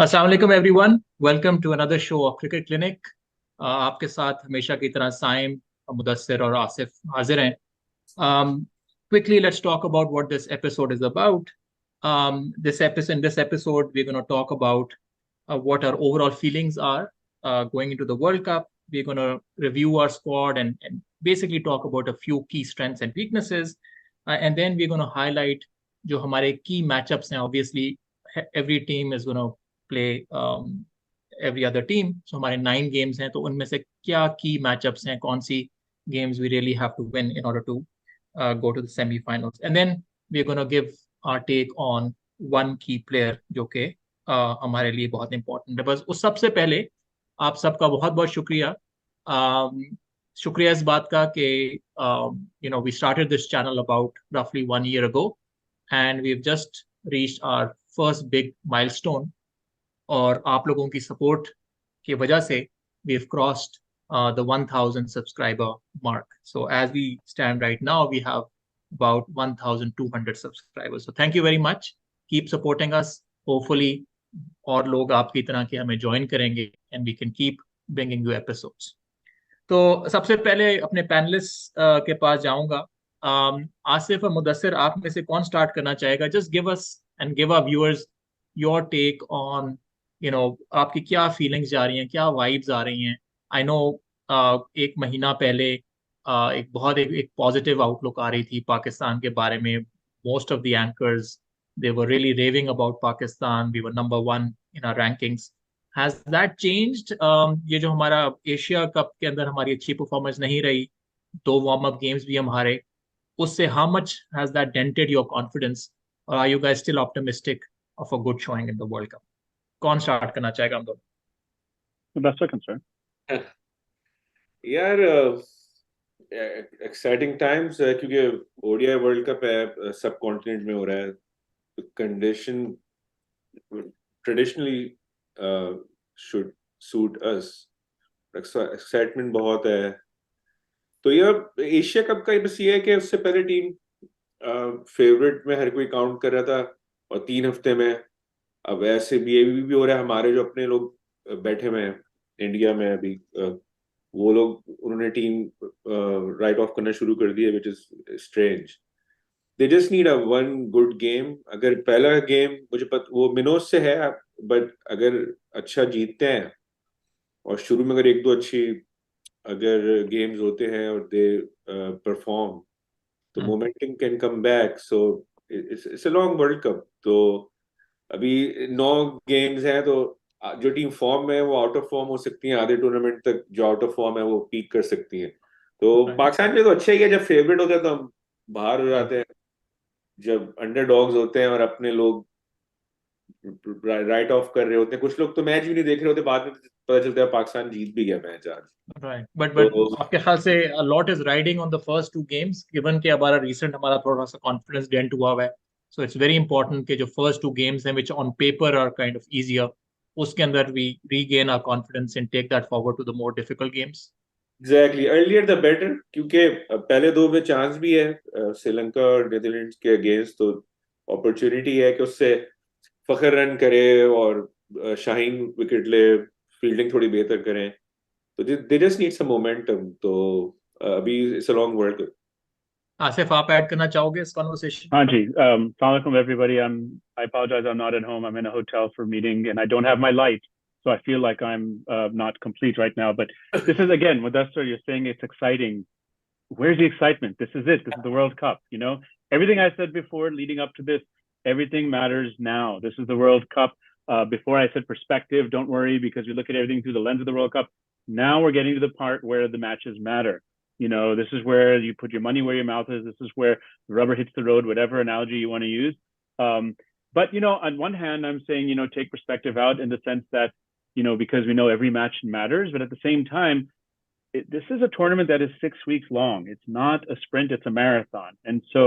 अस्सलाम वालेकुम everyone, welcome to another show of Cricket Clinic. आपके साथ हमेशा की तरह साइम, मुदस्सिर और आसिफ हाजिर हैं। Quickly, let's talk about what this episode is about. In this episode, we're going to talk about what our overall feelings are going into the World Cup. We're going to review our squad and basically talk about a few key strengths and weaknesses. And then we're going to highlight जो हमारे key matchups हैं. Obviously, every team is going to play every other team. So हमारे 9 games हैं, तो उनमें से क्या key matchups हैं, कौन सी games we really have to win in order to go to the semi-finals. And then we're going to give our take on one key player जो कि हमारे लिए बहुत इंपॉर्टेंट है। बस उस सबसे पहले आप सबका बहुत बहुत शुक्रिया। शुक्रिया इस बात का कि we started this channel about roughly 1 year ago and we've just reached our first big milestone, और आप लोगों की सपोर्ट की वजह से we've crossed the 1000 subscriber mark. So as we stand right now, we have about 1200 subscribers. So thank you very much. Keep supporting us. Hopefully और लोग आपकी तरह के हमें ज्वाइन करेंगे and we can keep bringing you episodes. तो सबसे पहले अपने पैनलिस्ट के पास जाऊंगा। आसिफ और मुदस्सिर, आप में से कौन स्टार्ट करना चाहेगा? Just give us and give our viewers your take on आपकी क्या फीलिंग्स जा रही हैं, क्या वाइब्स आ रही हैं। आई नो एक महीना पहले एक पॉजिटिव आउटलुक आ रही थी पाकिस्तान के बारे में। Most of the anchors they were really raving about Pakistan, we were number 1 in our rankings. Has that changed? ये जो हमारा एशिया कप के अंदर हमारी अच्छी परफॉर्मेंस नहीं रही, 2 वार्म अप गेम्स भी हम हारे, उससे how much has that dented your confidence? Or are you guys still optimistic of a good showing in the World Cup? कौन स्टार्ट करना चाहेगा हम दोनों? That's a concern. यार एक्साइटिंग टाइम्स है क्योंकि ओडीआई वर्ल्ड कप है, सब कॉन्टिनेंट में हो रहा है। Condition traditionally should suit us. Excitement बहुत है। तो यार एशिया कप का बस ये है कि उससे पहले टीम फेवरेट में हर कोई काउंट कर रहा था, और 3 हफ्ते में अब ऐसे भी हो रहा है। हमारे जो अपने लोग बैठे हुए हैं इंडिया में अभी, वो लोग उन्होंने टीम राइट ऑफ करना शुरू कर दिया, which is strange. They just need a one good game. अगर पहला गेम मुझे वो मिनोज से है, बट अगर अच्छा जीतते हैं और शुरू में अगर 1-2 अच्छी अगर गेम्स होते हैं और दे परफॉर्म, तो momentum can come back. So it's a long world cup. तो अभी 9 गेम्स हैं, तो जो टीम फॉर्म में है वो आउट ऑफ फॉर्म हो सकती है, आधे टूर्नामेंट तक जो आउट ऑफ फॉर्म है वो पीक कर सकती है। तो पाकिस्तान में तो अच्छा ही है, जब फेवरेट होता है तो हम बाहर हो जाते हैं, जब अंडरडॉग्स होते हैं और अपने लोग राइट ऑफ कर रहे होते हैं। कुछ लोग तो मैच भी नहीं देख रहे होते, बाद में पता चलता है पाकिस्तान जीत भी गया मैच आज। Right. But आपके ख्याल से a lot is riding on the first 2 games, given कि हमारा थोड़ा सा confidence dent हुआ है। So it's very important कि जो first 2 games हैं, which on paper are kind of easier, उसके अंदर we regain our confidence and take that forward to the more difficult games. Exactly, earlier the better, क्योंकि पहले 2 में चांस भी है श्रीलंका और नीदरलैंड्स के अगेंस्ट, तो अपॉर्चुनिटी है कि उससे फखर रन करे और शाहीन विकेट ले, फील्डिंग थोड़ी बेहतर करें। तो they just need some momentum. तो अभी it's a long world cup. Asif, आप ऐड करना चाहोगे इस कॉन्वर्सेशन? हाँ जी, assalamu alaikum everybody. I apologize, I'm not at home. I'm in a hotel for a meeting and I don't have my light, so I feel like I'm not complete right now. But this is, again, Mudassir, you're saying it's exciting. Where's the excitement? This is it. This is the World Cup. Everything I said before leading up to this, everything matters now. This is the World Cup. Before I said perspective, don't worry, because we look at everything through the lens of the World Cup. Now we're getting to the part where the matches matter. This is where you put your money where your mouth is. This is where the rubber hits the road, whatever analogy you want to use. But, on one hand, I'm saying, take perspective out in the sense that, because we know every match matters, but at the same time, this is a tournament that is 6 weeks long. It's not a sprint, it's a marathon. And so,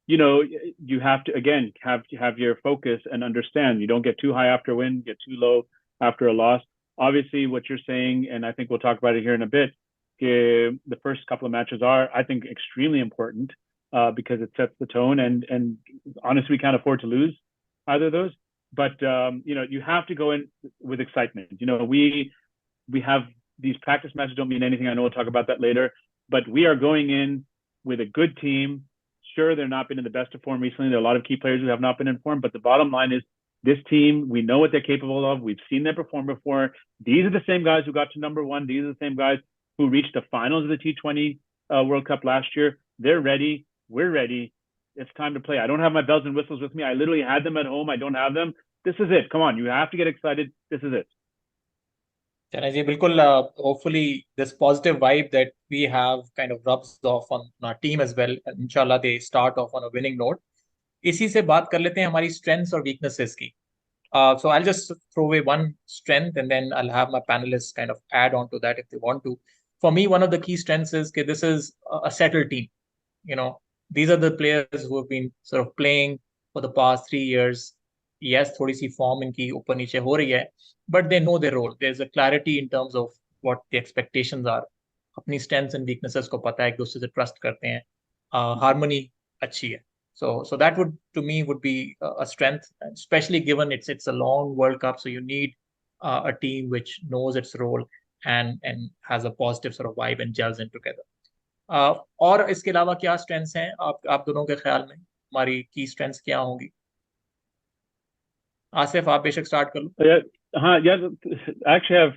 you have to, again, have your focus and understand. You don't get too high after a win, get too low after a loss. Obviously, what you're saying, and I think we'll talk about it here in a bit, the first couple of matches are, I think, extremely important because it sets the tone. And honestly, we can't afford to lose either of those. but you have to go in with excitement. We have these practice matches don't mean anything. I know we'll talk about that later, but we are going in with a good team. Sure, they're not been in the best of form recently. There are a lot of key players who have not been in form, but the bottom line is this team, we know what they're capable of. We've seen them perform before. These are the same guys who got to number one. These are the same guys who reached the finals of the T20 World Cup last year. They're ready. We're ready. It's time to play. I don't have my bells and whistles with me. I literally had them at home. I don't have them. This is it. Come on. You have to get excited. This is it. चलें जी बिल्कुल hopefully this positive vibe that we have kind of rubs off on our team as well and inshallah they start off on a winning note. इसी से बात कर लेते हैं हमारी strengths और weaknesses की. So I'll just throw away one strength and then I'll have my panelists kind of add on to that if they want to. For me, one of the key strengths is that this is a settled team. These are the players who have been sort of playing for the past 3 years. Yes, थोड़ी सी form इनकी ऊपर नीचे हो रही है, but they know their role. There's a clarity in terms of what the expectations are. अपनी strengths and weaknesses को पता है, एक दूसरे से trust करते हैं. Harmony अच्छी है. So that to me would be a strength, especially given it's a long World Cup. So you need a team which knows its role and has a positive sort of vibe and gels in together. और इसके अलावा क्या strengths हैं आप दोनों के ख्याल में हमारी key strengths क्या होंगी? आसिफ आप बेशक start कर लो. Yeah. I actually have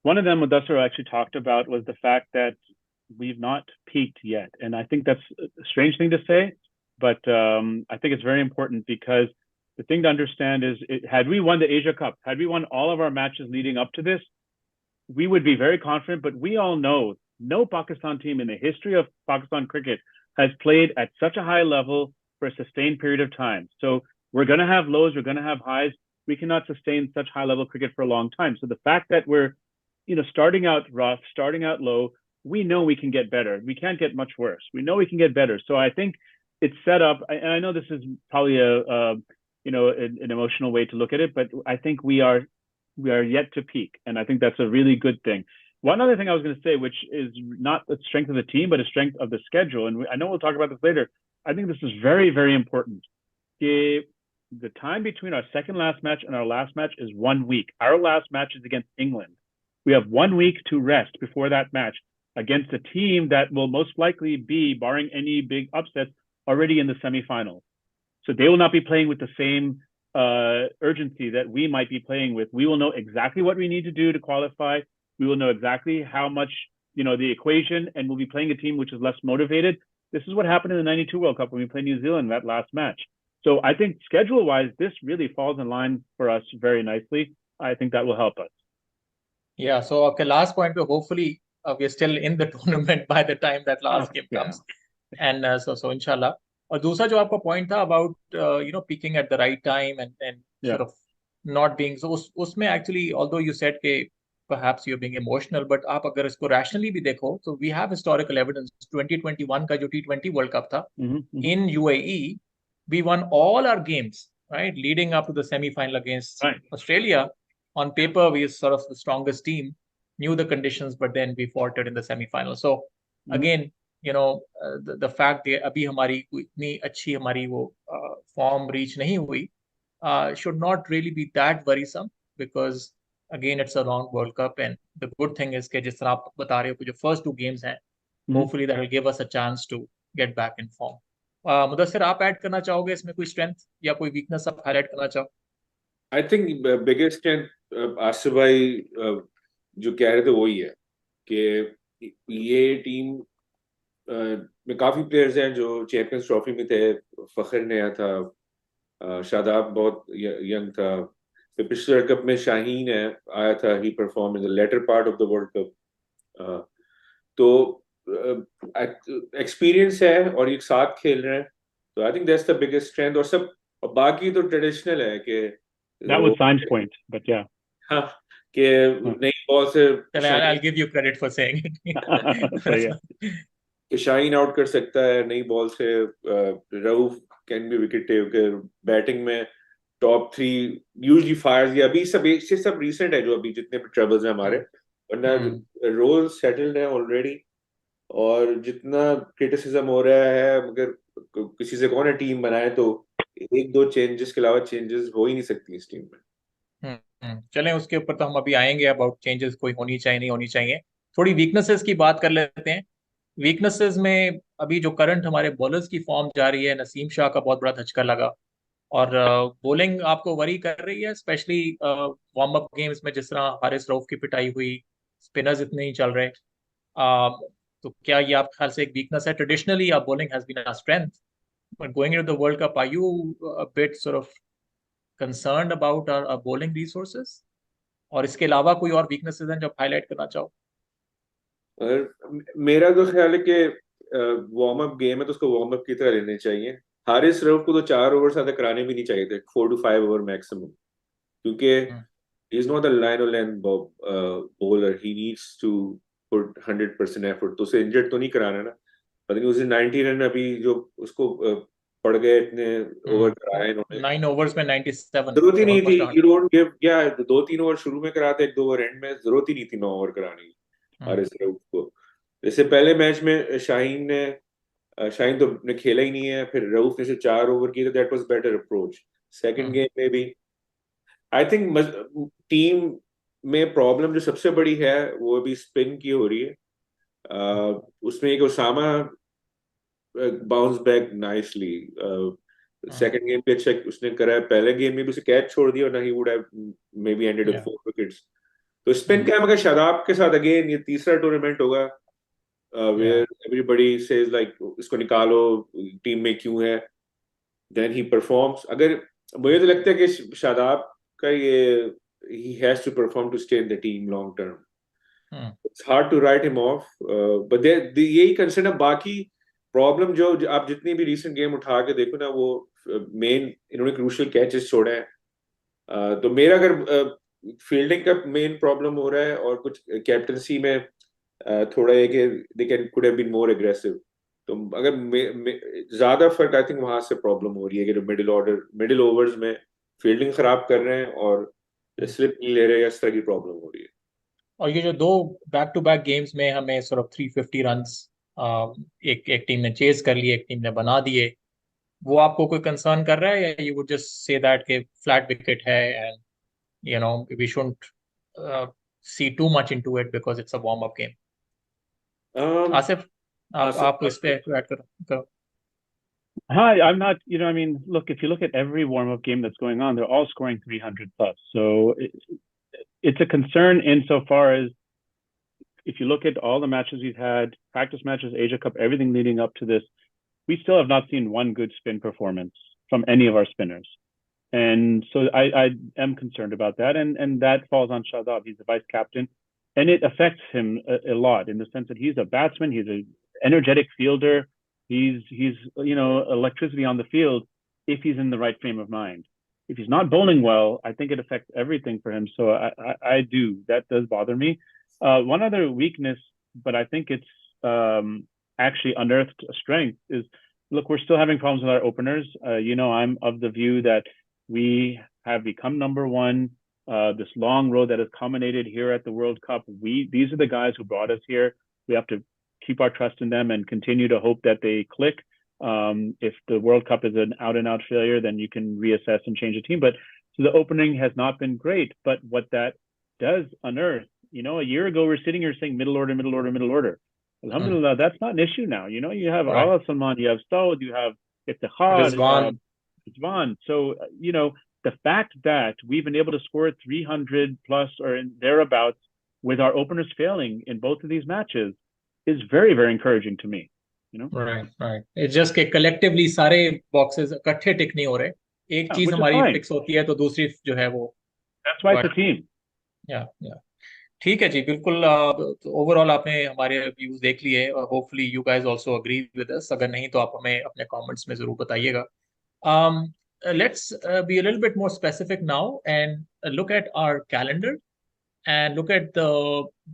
one of them. Mudassir actually talked about was the fact that we've not peaked yet, and I think that's a strange thing to say. But I think it's very important because the thing to understand is had we won the Asia Cup, had we won all of our matches leading up to this, we would be very confident. But we all know no Pakistan team in the history of Pakistan cricket has played at such a high level for a sustained period of time. So we're going to have lows, we're going to have highs. We cannot sustain such high level cricket for a long time. So the fact that we're, starting out rough, starting out low, we know we can get better. We can't get much worse. We know we can get better. So I think it's set up, and I know this is probably an emotional way to look at it, but I think we are yet to peak, and I think that's a really good thing. One other thing I was going to say, which is not the strength of the team, but a strength of the schedule, and I know we'll talk about this later. I think this is very, very important. The time between our second last match and our last match is 1 week. Our last match is against England. We have 1 week to rest before that match against a team that will most likely be, barring any big upsets, already in the semifinals. So they will not be playing with the same urgency that we might be playing with. We will know exactly what we need to do to qualify. We will know exactly how much, the equation, and we'll be playing a team which is less motivated. This is what happened in the 92 World Cup when we played New Zealand that last match. So I think schedule-wise, this really falls in line for us very nicely. I think that will help us. Yeah, so okay, last point, hopefully we're still in the tournament by the time that last game comes. And so inshallah. और दूसरा जो आपका point था about peaking at the right time and sort of not being so उसमें actually although you said कि perhaps you're being emotional, but आप अगर इसको rationally भी देखो, so we have historical evidence. 2021 का जो T20 World Cup था in UAE, we won all our games, right, leading up to the semi-final against Australia. On paper, we are sort of the strongest team, knew the conditions, but then we faltered in the semi-final. So again, the fact that अभी हमारी इतनी अच्छी हमारी वो form reach नहीं हुई should not really be that worrisome because again it's a long World Cup and the good thing is कि जिस तरह आप बता रहे हो कि जो first 2 games हैं, hopefully that will give us a chance to get back in form. Mudassir आप ऐड करना चाहोगे इसमें कोई strength या कोई weakness आप highlight करना चाहो? I think biggest strength Asif भाई जो कह रहे थे वही है कि ये टीम में काफी प्लेयर्स हैं जो चैंपियंस ट्रॉफी में थे. फखर नया था, शादाब बहुत यंग था, फिर पिछले वर्ल्ड कप में शाहीन आया था, he perform in the latter part of the world cup. तो एक्सपीरियंस है और एक साथ खेल रहे हैं, तो I think that's the biggest strength. और सब बाकी तो ट्रेडिशनल है कि that was Sign's point, but yeah. हाँ, कि नई बॉल से I'll give you credit for saying it. So, yeah. कि शाहीन आउट कर सकता है नई बॉल से, Rauf can be wicket taker, batting में टॉप 3 यूजुअली फायर्स. ये अभी सब रीसेंट है जो अभी जितने भी ट्रबल्स हैं हमारे, वरना रोल सेटल्ड है ऑलरेडी. और जितना क्रिटिसिज्म हो रहा है, अगर किसी से कौन है टीम बनाए तो एक दो चेंजेस के अलावा चेंजेस हो ही नहीं सकती इस टीम में। चलें उसके ऊपर तो हम अभी आएंगे, अबाउट चेंजेस कोई होनी चाहिए नहीं होनी चाहिए। थोड़ी वीकनेसेस की बात कर लेते हैं। वीकनेसेस में अभी जो करंट हमारे बॉलर्स की फॉर्म जा रही है, नसीम शाह का बहुत बड़ा धचका लगा। और बॉलिंग आपको वरी कर रही है, स्पेशली वार्म अप गेम्स में जिस तरह हारिस रऊफ की पिटाई हुई, स्पिनर्स इतने ही चल रहे। तो क्या ये आप ख्याल से एक वीकनेस है? Traditionally our bowling has been a strength, but going into the World Cup, are you a bit sort of concerned about our bowling resources? और इसके अलावा कोई और वीकनेसेस हैं जो आप हाईलाइट करना चाहो? और मेरा तो ख्याल है कि वार्म अप गेम है तो उसको वार्म अप की तरह लेने चाहिए। हारिस रऊफ को तो 4 ओवर ज्यादा कराने भी नहीं चाहिए थे, 4 to 5 ओवर मैक्सिमम, क्योंकि हम्म, he is not a line or length bowler. He needs to put 100% effort. तो उसे इंजर्ड तो नहीं कराना ना। पता नहीं उसे 90 रन अभी जो उसको पड़ गए, इतने ओवर कराए इन्होंने, 9 overs में 97, जरूरत ही नहीं थी। Almost you 100। डोंट गिव, क्या 2-3 ओवर शुरू में कराते, 1-2 ओवर एंड में, जरूरत ही नहीं थी 9 ओवर कराने की हारिस रऊफ को। जैसे पहले मैच में शाहीन तो ने खेला ही नहीं है, फिर रऊफ ने से 4 ओवर किए, तो that was better approach. Second game में भी आई थिंक टीम में प्रॉब्लम जो सबसे बड़ी है वो अभी स्पिन की हो रही है। उसमें एक Osama bounce back nicely. Second game पे अच्छा उसने करा है, पहले गेम में भी उसे कैच छोड़ दिया, और ना he would have may be ended with 4 wickets. तो स्पिन क्या है, मगर शादाब के साथ अगेन ये तीसरा टूर्नामेंट होगा वेयर एवरीबडी सेज लाइक इसको निकालो, टीम में क्यों है, देन ही परफॉर्म्स। अगर मुझे तो लगता है कि शादाब का ये he has to perform to stay in the team long term. It's hard to write him off, but यही कंसर्न है। बाकी प्रॉब्लम जो आप जितनी भी रीसेंट गेम उठा के देखो ना, वो मेन इन्होंने क्रूशियल कैचेस छोड़े हैं। तो मेरा अगर फील्डिंग का मेन प्रॉब्लम हो रहा है, और कुछ कैप्टनसी में थोड़ा है कि they can could have been more aggressive. तो अगर ज्यादा फर्क आई थिंक वहां से प्रॉब्लम हो रही है कि जो मिडिल ओवर्स में फील्डिंग खराब कर रहे हैं और स्लिप नहीं ले रहे हैं, इस तरह की प्रॉब्लम हो रही है। और ये जो दो बैक टू बैक गेम्स में हमें sort of 350 रन्स एक एक टीम ने चेज कर लिए, एक टीम ने बना दिए, वो आपको कोई कंसर्न कर रहा है, या you would just say that के फ्लैट विकेट है and we shouldn't see too much into it because it's a warm up game? Asif, आप इस पे ऐड करो। Hi, I'm not, I mean, look, if you look at every warm-up game that's going on, they're all scoring 300 plus. So it's a concern insofar as if you look at all the matches we've had, practice matches, Asia Cup, everything leading up to this, we still have not seen one good spin performance from any of our spinners. And so I am concerned about that. And that falls on Shadab. He's the vice captain. And it affects him a lot in the sense that he's a batsman. He's an energetic fielder. He's electricity on the field if he's in the right frame of mind. If he's not bowling well, I think it affects everything for him. So I do. That does bother me. One other weakness, but I think it's actually unearthed a strength, is look, we're still having problems with our openers. I'm of the view that we have become number one. This long road that has culminated here at the World Cup. These are the guys who brought us here. We have to keep our trust in them and continue to hope that they click. If the World Cup is an out and out failure, then you can reassess and change the team. But so the opening has not been great. But what that does unearth, a year ago, we're sitting here saying middle order, middle order, middle order. Alhamdulillah, that's not an issue now. You have Right. Ala Salman, you have Saud, you have Iftihad, Rizwan. So, the fact that we've been able to score 300 plus or thereabouts with our openers failing in both of these matches is very, very encouraging to me. Right. It's just कि collectively सारे boxes इकट्ठे टिक नहीं हो रहे। एक चीज which is हमारी fine. Fix होती है तो दूसरी जो है वो। That's why it's a team. या ठीक है जी, बिल्कुल। ओवरऑल आपने हमारे व्यूज देख लिए, और hopefully you guys also agree with us. अगर नहीं तो आप हमें अपने कमेंट्स में जरूर बताइएगा। Let's be a little bit more specific now and look at our calendar and look at the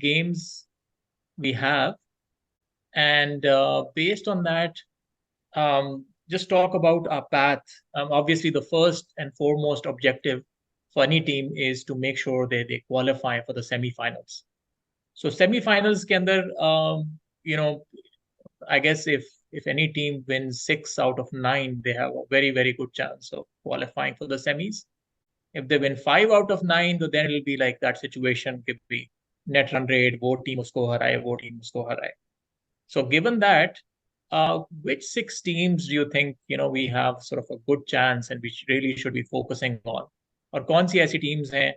games we have, and based on that, just talk about our path. Obviously, the first and foremost objective for any team is to make sure they qualify for the semi-finals. So semi-finals के अंदर, I guess if if any team wins 6 out of 9, they have a very, very good chance of qualifying for the semis. If they win 5 out of 9, तो then it'll be like that situation कि भी net run rate, वो team उसको हराए, वो team उसको हराए. So given that, which 6 teams do you think, we have sort of a good chance and which really should be focusing on? और कौन सी ऐसी teams हैं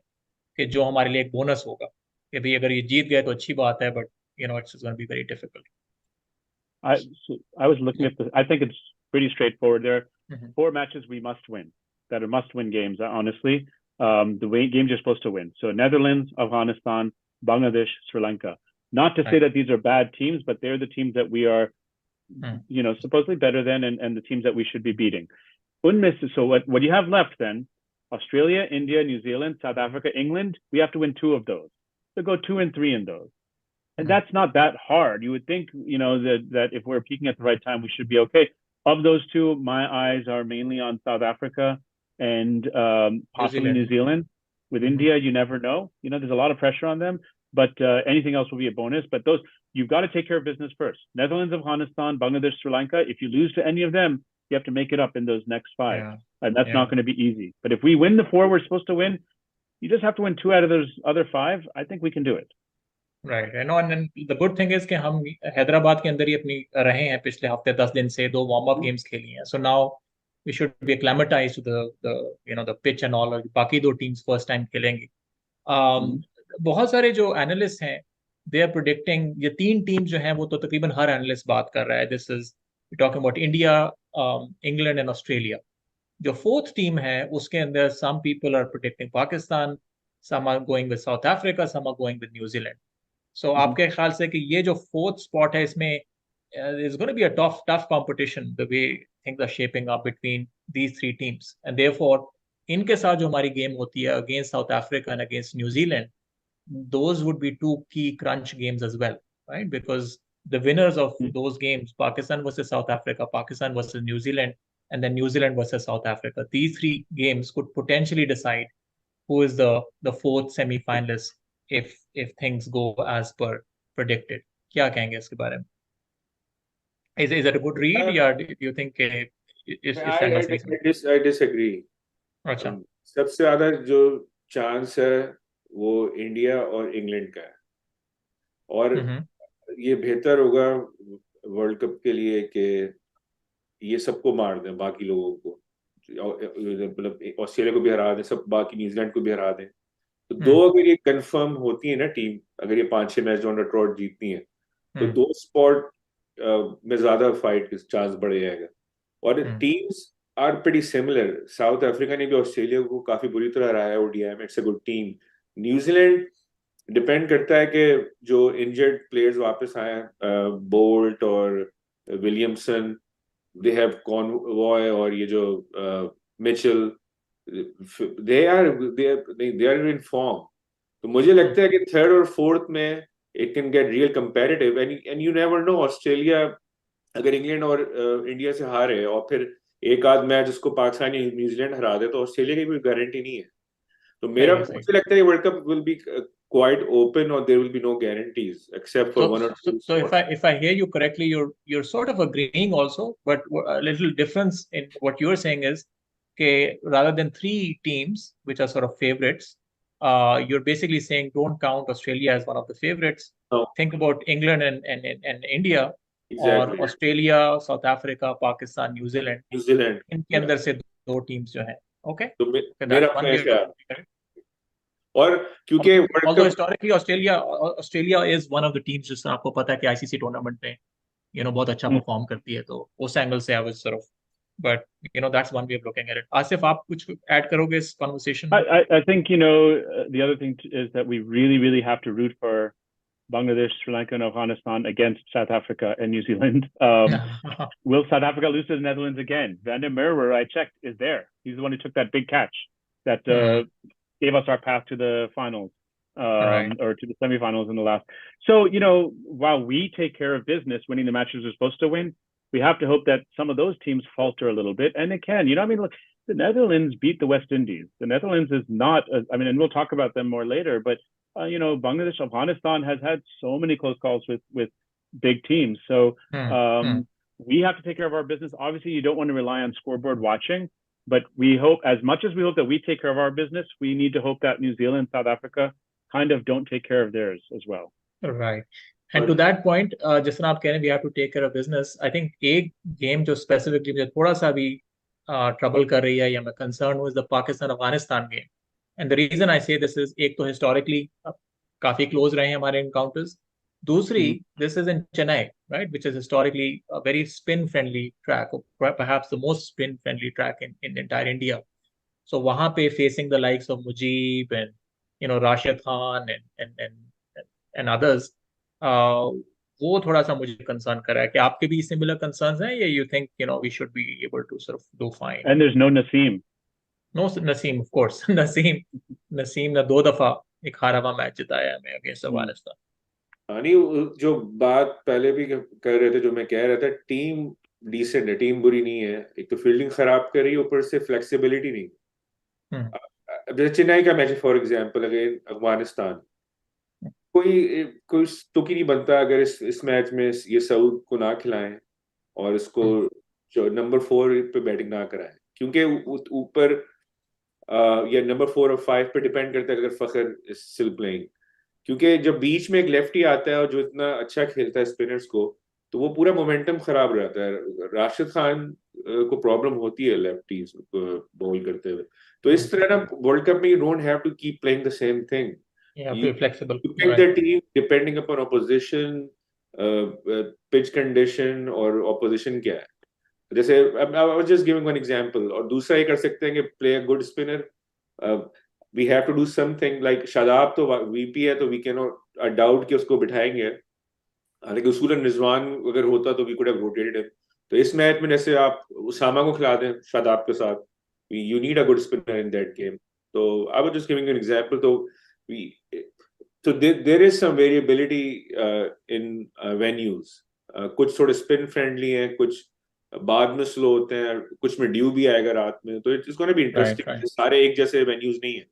कि जो हमारे लिए एक bonus होगा कि भाई अगर ये जीत गए तो अच्छी बात है, but it's going to be very difficult. I was looking at I think it's pretty straightforward. There are Mhm. 4 matches we must win that are must-win games, honestly. The games you're supposed to win. So Netherlands, Afghanistan, Bangladesh, Sri Lanka. Not to say Right. that these are bad teams, but they're the teams that we are, supposedly better than and the teams that we should be beating. So what you have left then, Australia, India, New Zealand, South Africa, England, we have to win 2 of those. So go 2 and 3 in those. And that's not that hard. You would think, that if we're peaking at the right time, we should be okay. Of those 2, my eyes are mainly on South Africa and possibly New Zealand. With India, you never know. There's a lot of pressure on them, but anything else will be a bonus. But those, you've got to take care of business first. Netherlands, Afghanistan, Bangladesh, Sri Lanka. If you lose to any of them, you have to make it up in those next 5. Yeah. And that's Yeah. not going to be easy. But if we win the 4 we're supposed to win, you just have to win 2 out of those other 5. I think we can do it. Right. And the good thing is कि हम हैदराबाद के अंदर ही अपनी रहे हैं पिछले हफ्ते 10 दिन से 2 वार्म अप गेम्स खेली हैं. So now we should be acclimatized to the pitch and all. और बाकी 2 टीम्स फर्स्ट टाइम खेलेंगी. बहुत सारे जो एनालिस्ट हैं they are predicting ये 3 टीम जो हैं वो तो तकरीबन हर एनालिस्ट बात कर रहा है. This is talking about India, England and Australia. जो 4th टीम है उसके अंदर some people are predicting Pakistan, some are going with South Africa, some are going with New Zealand. So आपके ख्याल से कि ये जो 4th spot है इसमें is going to be a tough competition the way things are shaping up between these 3 teams, and therefore इनके साथ जो हमारी गेम होती है against South Africa and against New Zealand, those would be 2 key crunch games as well, right? Because the winners of those games, Pakistan versus South Africa, Pakistan versus New Zealand, and then New Zealand versus South Africa, these 3 games could potentially decide who is the 4th semi-finalist if things go as per predicted. क्या कहेंगे इसके बारे में? Is it a good read, या do you think I disagree. अच्छा. सबसे ज्यादा जो चांस है वो इंडिया और इंग्लैंड का है, और ये बेहतर होगा वर्ल्ड कप के लिए कि ये सबको मार दें, बाकी लोगों को, मतलब ऑस्ट्रेलिया को भी हरा दें, सब बाकी न्यूजीलैंड को भी हरा दें. तो 2 अगर ये कंफर्म होती है ना टीम, अगर ये 5-6 मैच ऑन ट्रॉट जीतती हैं तो 2 स्पॉट में ज्यादा फाइट के चांस बढ़ जाएगा. और teams are pretty similar. South Africa ने भी ऑस्ट्रेलिया को काफी बुरी तरह हराया ओडीआई में. It's a good team. New Zealand depend करता है कि जो इंजर्ड प्लेयर्स वापस आए, बोल्ट और विलियमसन, दे हैव कॉनवॉय और ये जो Mitchell, they are in form. तो मुझे लगता है कि 3rd और 4th में it can get real competitive, and you never know. Australia अगर इंग्लैंड और इंडिया से हारे और फिर एक आध मैच उसको पाकिस्तान या न्यूजीलैंड हरा दे तो ऑस्ट्रेलिया की कोई गारंटी नहीं है. तो मुझे लगता है world cup will be quite open, or there will be no guarantees except for 1 or 2. So if I hear you correctly, you're sort of agreeing also, but a little difference in what you're saying is okay, rather than 3 teams which are sort of favorites, you're basically saying don't count Australia as one of the favorites. No. Think about England and India, Exactly. और Australia, South Africa, Pakistan, New Zealand, इनके अंदर से 2 teams जो हैं. Okay, तो that's मेरा one way of looking at it. और क्योंकि although historically Australia is one of the teams जिससे आपको पता है कि ICC टूर्नामेंट में बहुत अच्छा परफॉर्म करती है, तो उस एंगल से I was sort of, but that's one way of looking at it. Asif, आप कुछ ऐड करोगे इस conversation? I think the other thing is that we really have to root for Bangladesh, Sri Lanka, and Afghanistan against South Africa and New Zealand. Will South Africa lose to the Netherlands again? Van der Merwe, I checked, is there. He's the one who took that big catch that gave us our path to the finals, or to the semifinals in the last. So, while we take care of business, winning the matches we're supposed to win, we have to hope that some of those teams falter a little bit, and they can. Look, the Netherlands beat the West Indies. The Netherlands is not, and we'll talk about them more later, but Bangladesh, Afghanistan has had so many close calls with big teams. So we have to take care of our business. Obviously, you don't want to rely on scoreboard watching, but we hope, as much as we hope that we take care of our business, we need to hope that New Zealand, South Africa kind of don't take care of theirs as well. Right. And to that point, जिस तरह आप कह रहे हैं, we have to take care of business. I think एक game जो specifically मुझे थोड़ा सा भी trouble कर रही है या मैं concerned हूँ is the Pakistan-Afghanistan game. And the reason I say this is एक तो historically काफी close रहे हैं हमारे encounters. दूसरी, this is in Chennai, right, which is historically a very spin-friendly track, or perhaps the most spin-friendly track in entire India. So वहाँ पे facing the likes of Mujib and Rashid Khan and others, वो थोड़ा सा मुझे concern कर रहा है कि आपके भी similar concerns हैं या you think we should be able to sort of do fine. And there's no Naseem. No Naseem, of course. Naseem ने 2 दफा एक हारा हुआ मैच जिताया है हमें अगेंस्ट अफगानिस्तान. नहीं, जो बात पहले भी कर रहे थे, जो मैं कह रहा था, टीम डिसेंट है, टीम बुरी नहीं है. एक तो फील्डिंग खराब कर रही है, ऊपर से फ्लेक्सिबिलिटी नहीं. जैसे चेन्नई का match for example again Afghanistan, कोई तुक ही नहीं बनता अगर इस मैच में ये सऊद को ना खिलाएं और इसको जो नंबर 4 पे बैटिंग ना कराएं, क्योंकि ऊपर या नंबर 4 और 5 पे डिपेंड करता है अगर फखर इज स्टिल प्लेइंग. क्योंकि जब बीच में एक लेफ्टी आता है और जो इतना अच्छा खेलता है स्पिनर्स को, तो वो पूरा मोमेंटम खराब रहता है. राशिद खान को प्रॉब्लम होती है लेफ्टीज बॉल करते हुए. तो इस तरह ना वर्ल्ड कप में you don't have to keep playing the same thing. You have to be flexible. You pick the team depending upon opposition, pitch condition और opposition क्या है. जैसे I was just giving one example. और दूसरा ये कर सकते हैं कि play a good spinner. We have to do something like Shadab तो VP है, तो we cannot doubt कि उसको बिठाएंगे. हालांकि उसूलन रिजवान अगर होता तो we could have rotated him. तो इस मैच में जैसे आप उसामा को खिला दें शादाब के साथ, you need a good spinner in that game. So I was just giving an example. So there is some variability in venues. कुछ थोड़े spin friendly हैं, कुछ बाद में slow होते हैं, कुछ में ड्यू भी आएगा रात में, तो it's going to be interesting. Right. सारे एक जैसे venues नहीं हैं.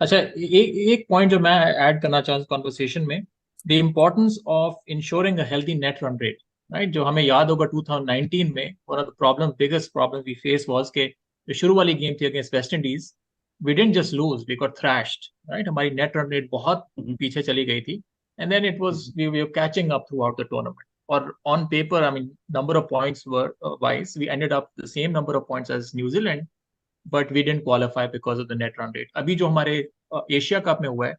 अच्छा, एक पॉइंट जो मैं ऐड करना चाहूँ कॉन्वर्सेशन में, the importance of ensuring a healthy net run rate, right? जो हमें याद होगा 2019 में one of the biggest problem we faced was कि जो शुरू वाली गेम थी against West Indies, we didn't just lose, we got thrashed, right? हमारी net run rate बहुत पीछे चली गई थी, and then it was we were catching up throughout the tournament. Or on paper, I mean, number of points were wise, we ended up the same number of points as New Zealand, but we didn't qualify because of the net run rate. अभी जो हमारे Asia cup में हुआ है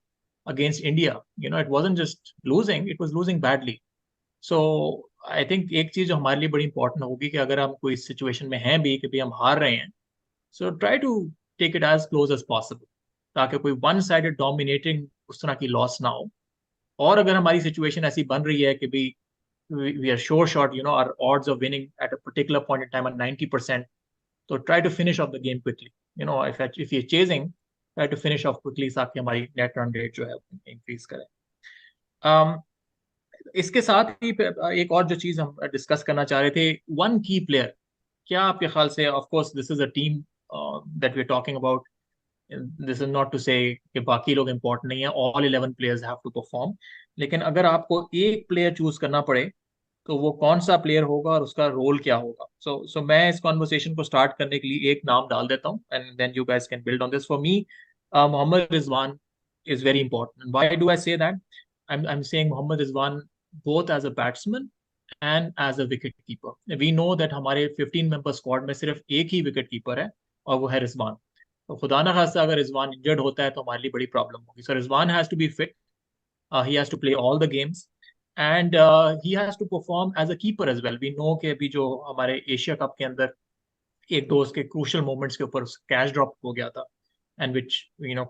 against India, it wasn't just losing, it was losing badly. So I think एक चीज जो हमारे लिए बड़ी इंपॉर्टेंट होगी कि अगर हम कोई सिचुएशन में हैं भी कि भी हम हार रहे हैं, so try to take it as close as possible, ताकि कोई वन साइडेड डोमिनेटिंग उस तरह की लॉस ना हो. और अगर हमारी सिचुएशन ऐसी बन रही है कि भी we are sure shot, our odds of winning at a particular point in time are 90%, so try to finish off the game quickly. If you're chasing, try to finish off quickly ताकि हमारी net run rate जो है increase करें. इसके साथ ही एक और जो चीज हम डिस्कस करना चाह रहे थे, वन की प्लेयर, क्या आपके ख्याल से, of course this is a team that we're talking about, this is not to say कि बाकी लोग important नहीं है, all 11 players have to perform, लेकिन अगर आपको एक प्लेयर चूज करना पड़े तो वो कौन सा प्लेयर होगा और उसका रोल क्या होगा. सो मैं इस कॉन्वर्सेशन को स्टार्ट करने के लिए एक नाम डाल देता हूँ, and then you guys can build on this. For me, Mohammad Rizwan is very important. Why do I say that? I'm saying Mohammad Rizwan both as a batsman and as a wicket keeper. We know that हमारे 15 member squad में सिर्फ एक ही wicket keeper है और वो है रिजवान. तो खुदा ना खास्ता अगर रिजवान इंजर्ड होता है तो हमारे लिए बड़ी प्रॉब्लम होगी. So Rizwan has to be fit. He has to play all the games and he has to perform as a keeper as well. We know कि अभी जो हमारे एशिया कप के अंदर एक दो उसके crucial moments के ऊपर कैच ड्रॉप हो गया था, and which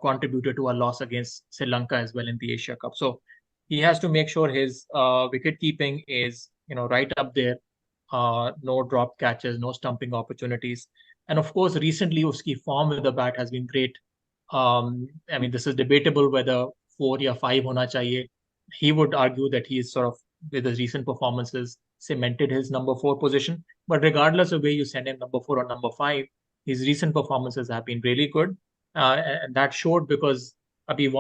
contributed to a loss against Sri Lanka as well in the Asia Cup. So he has to make sure his wicket keeping is right up there. No drop catches, no stumping opportunities, and of course recently uski form with the bat has been great. I mean, this is debatable whether 4 or 5 hona chahiye. He would argue that he is sort of, with his recent performances, cemented his number 4 position. But regardless of where you send him, number 4 or number 5, his recent performances have been really good. And that showed because अभी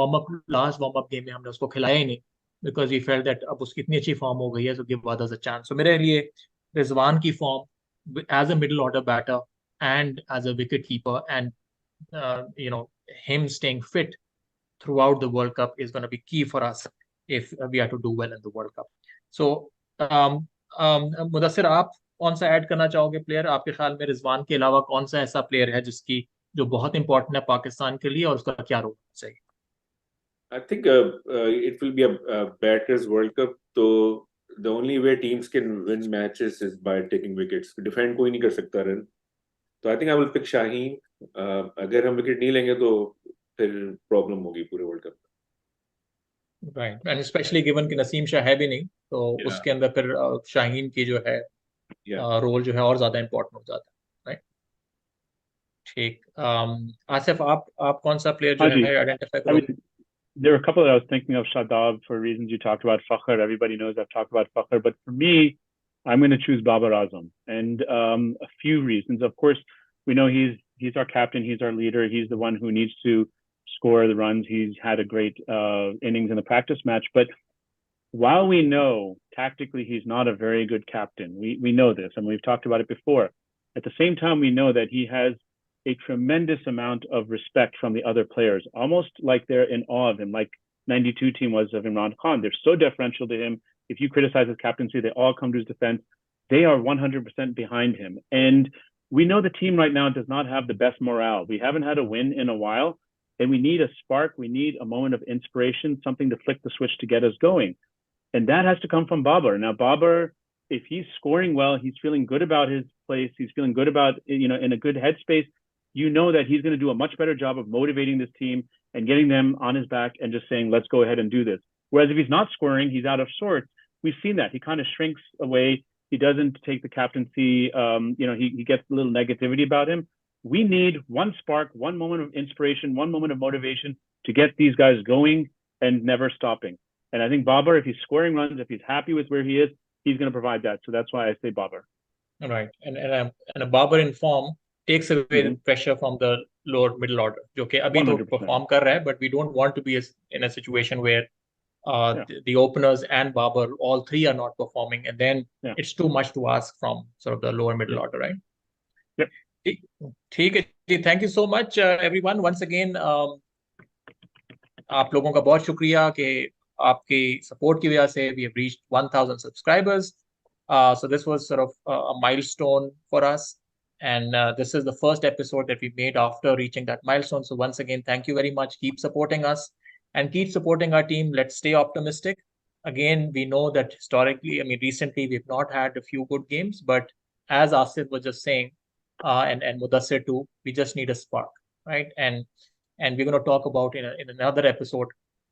last warm up game में हमने उसको खिलाया ही नहीं, because we felt that अब उसकी इतनी अच्छी फॉर्म हो गई है, so give others a chance. So मेरे लिए Rizwan ki form as a middle order batter and as a wicket keeper, and him staying fit throughout the World Cup is going to be key for us if we are to do well in the World Cup. So, Mudassir, आप कौन सा add करना चाहोगे player? आपके ख्याल में रिजवान के अलावा कौन सा ऐसा प्लेयर है जो बहुत इंपॉर्टेंट है पाकिस्तान के लिए, और उसका क्या रोल होना चाहिए? I think it will be a batter's World Cup. So the only way teams can win matches is by taking wickets. Defend कोई नहीं कर सकता run. So I think I will pick Shaheen. अगर हम wicket नहीं लेंगे तो फिर प्रॉब्लम होगी पूरे वर्ल्ड कप में. राइट, एंड स्पेशली गिवन कि नसीम शाह है भी नहीं, तो उसके अंदर फिर शाहीन की जो है रोल जो है और ज्यादा इंपॉर्टेंट हो जाता है. राइट, ठीक. आसिफ, आप कौन सा प्लेयर जो है आइडेंटिफाई करोगे? There were a couple that I was thinking of. Shadab, for reasons you talked about. Fakhr, everybody knows I've talked about Fakhr, but for me, I'm going to choose Babar Azam, and a few reasons. Of course, we know he's our captain, he's our leader, he's the one who needs to score the runs. He's had a great innings in the practice match, but while we know tactically he's not a very good captain, we know this, and we've talked about it before. At the same time, we know that he has a tremendous amount of respect from the other players, almost like they're in awe of him, like 92 team was of Imran Khan. They're so deferential to him. If you criticize his captaincy, they all come to his defense. They are 100% behind him. And we know the team right now does not have the best morale. We haven't had a win in a while, and we need a spark. We need a moment of inspiration, something to flick the switch to get us going. And that has to come from Babar. Now, Babar, if he's scoring well, he's feeling good about his place, he's feeling good about, in a good headspace, you know that he's going to do a much better job of motivating this team and getting them on his back and just saying, let's go ahead and do this. Whereas if he's not scoring, he's out of sorts. We've seen that. He kind of shrinks away. He doesn't take the captaincy. He gets a little negativity about him. We need one spark, one moment of inspiration, one moment of motivation to get these guys going and never stopping. And I think Babar, if he's scoring runs, if he's happy with where he is, he's going to provide that. So that's why I say Babar. Right. And a Babar in form takes away the pressure from the lower middle order, जो कि अभी तो perform कर रहा है, but we don't want to be in a situation where the openers and Babar, all three are not performing, and then it's too much to ask from sort of the lower middle order, right? Yep. ठीक है. Thank you so much, everyone. Once again, आप लोगों का बहुत शुक्रिया कि आपकी support की वजह से we have reached 1,000 subscribers. So this was sort of a milestone for us. And this is the first episode that we made after reaching that milestone. So once again, thank you very much. Keep supporting us and keep supporting our team. Let's stay optimistic. Again, we know that historically, recently we've not had a few good games, but as Asif was just saying, and Mudassir too, we just need a spark, right? And we're going to talk about in another episode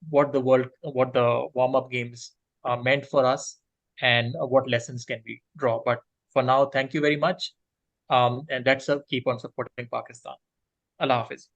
what the warm-up games meant for us and what lessons can we draw. But for now, thank you very much. And let's keep on supporting Pakistan. Allah Hafiz.